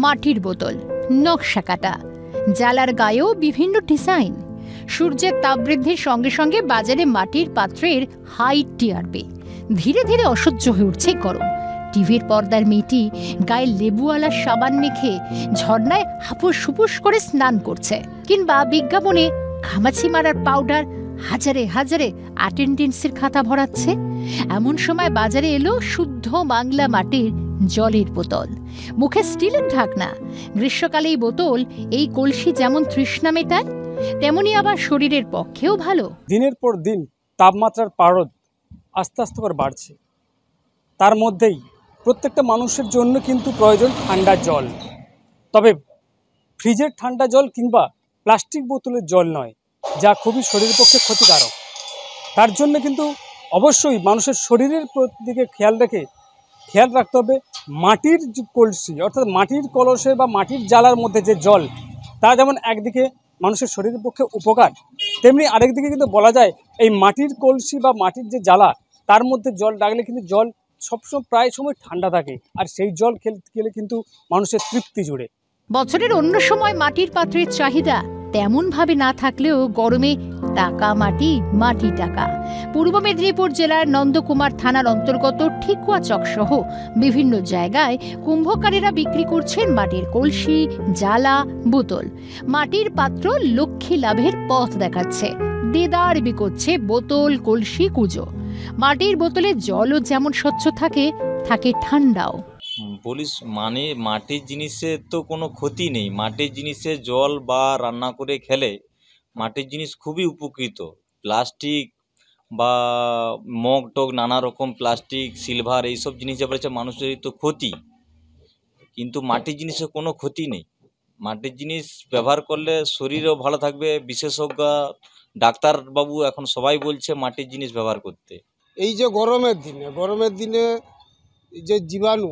মাটির বোতল, নকশা কাটা, জ্বালার গায়েও বিভিন্ন ডিজাইন। সূর্যের তাপ বৃদ্ধির সঙ্গে সঙ্গে বাজারে মাটির পাত্রের হাই টিআরপি। ধীরে ধীরে অসহ্য হয়ে উঠছে গরম। টিভির পর্দার মেয়েটি গায়ে লেবুওয়ালা সাবান মেখে ঝর্ণায় হাপুস হুপুস করে স্নান করছে, কিংবা বিজ্ঞাপনে ঘামাচি মারার পাউডার হাজারে হাজারে অ্যাটেন্ডেন্সের খাতা ভরাচ্ছে। এমন সময় বাজারে এলো শুদ্ধ বাংলা মাটির জলের বোতল, মুখে স্টিলের ঢাকনা। গ্রীষ্মকালে এই বোতল, এই কলসি যেমন তৃষ্ণা মেটায়, তেমনি আবার শরীরের পক্ষেও ভালো। দিনের পর দিন তাপমাত্রার পারদ আস্তে আস্তে করে বাড়ছে। তার মধ্যেই প্রত্যেকটা মানুষের জন্য কিন্তু প্রয়োজন ঠান্ডা জল। তবে ফ্রিজের ঠান্ডা জল কিংবা প্লাস্টিক বোতলের জল নয়, যা খুবই শরীরের পক্ষে ক্ষতিকারক। তার জন্য কিন্তু অবশ্যই মানুষের শরীরের দিকে খেয়াল রাখতে হবে মাটির কলসি, অর্থাৎ মাটির কলসে বা মাটির জ্বালার মধ্যে যে জল, তা যেমন একদিকে মানুষের শরীরের পক্ষে উপকার, তেমনি আরেকদিকে কিন্তু বলা যায় এই মাটির কলসি বা মাটির যে জ্বালা, তার মধ্যে জল রাখলে কিন্তু জল সবসময় প্রায় সময় ঠান্ডা থাকে, আর সেই জল খেলে কিন্তু মানুষের তৃপ্তি জুড়ে। বছরের অন্য সময় মাটির পাত্রের চাহিদা তেমন ভাবে না থাকলেও গরমে টাকা মাটি, মাটি টাকা। পূর্ব মেদিনীপুর জেলার নন্দকুমার থানার অন্তর্গত ঠিকুয়া চক সহ বিভিন্ন জায়গায় কুম্ভকারীরা বিক্রি করছেন মাটির কলসি, জ্বালা, বোতল। মাটির পাত্র লক্ষ্মী লাভের পথ দেখাচ্ছে। দেদার বিকোচ্ছে বোতল, কলসি, কুজো। মাটির বোতলে জলও যেমন স্বচ্ছ থাকে, থাকে ঠান্ডাও। বলিস মানে মাটির জিনিসের তো কোনো ক্ষতি নেই। মাটির জিনিসে জল বা রান্না করে খেলে মাটির জিনিস খুবই উপকৃত। প্লাস্টিক বা মগ টগ নানা রকম প্লাস্টিক, সিলভার, এইসব জিনিস যা বলেছে মানুষেরই তো ক্ষতি, কিন্তু মাটির জিনিসের কোনো ক্ষতি নেই। মাটির জিনিস ব্যবহার করলে শরীরও ভালো থাকবে। বিশেষজ্ঞ ডাক্তারবাবু এখন সবাই বলছে মাটির জিনিস ব্যবহার করতে। এই যে গরমের দিনে যে জীবাণু,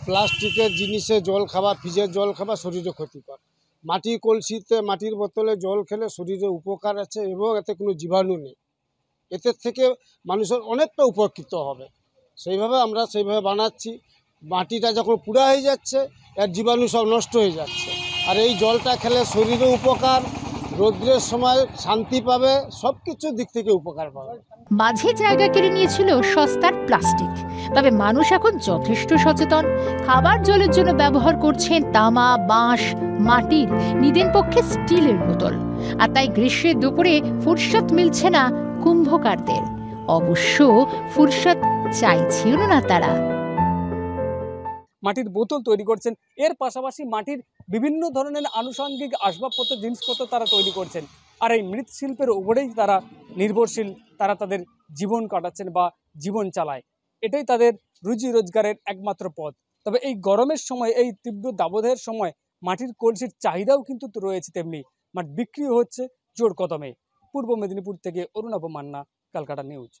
প্লাস্টিকের জিনিসে জল খাওয়া, ফ্রিজের জল খাওয়া শরীরে ক্ষতিকর। মাটির কলসিতে, মাটির বোতলে জল খেলে শরীরে উপকার আছে এবং এতে কোনো জীবাণু নেই। এতে থেকে মানুষের অনেকটা উপকৃত হবে। আমরা সেইভাবে বানাচ্ছি। মাটিটা যখন পুড়া হয়ে যাচ্ছে, এর জীবাণু সব নষ্ট হয়ে যাচ্ছে। আর এই জলটা খেলে শরীরে উপকার, রৌদ্রের সময় শান্তি পাবে, সব কিছুর দিক থেকে উপকার পাবে। মাঝে জায়গা কেড়ে নিয়েছিল সস্তার প্লাস্টিক, তবে মানুষ এখন যথেষ্ট সচেতন। খাবার জলের জন্য ব্যবহার করছেন তামা, বাঁশ, মাটির, নিদেন পক্ষে স্টিলের বোতল। আর তাই গ্রীষ্মের দুপুরে ফুরসত মিলছে না কুম্ভকারদের। অবশ্য ফুরসত চাইছিল না তারা। মাটির বোতল তৈরি করছেন, এর পাশাপাশি মাটির বিভিন্ন ধরনের আনুষঙ্গিক আসবাবপত্র, জিনিসপত্র তারা তৈরি করছেন। আর এই মৃৎশিল্পের উপরেই তারা নির্ভরশীল। তারা তাদের জীবন কাটাচ্ছেন বা জীবন চালায়। এটাই তাদের রুজি রোজগারের একমাত্র পথ। তবে এই গরমের সময়, এই তীব্র দাবদাহের সময় মাটির কলসির চাহিদাও কিন্তু রয়েছে, তেমনি বিক্রি হচ্ছে জোর কদমে। পূর্ব মেদিনীপুর থেকে অরুণাভ মান্না, ক্যালকাটা নিউজ।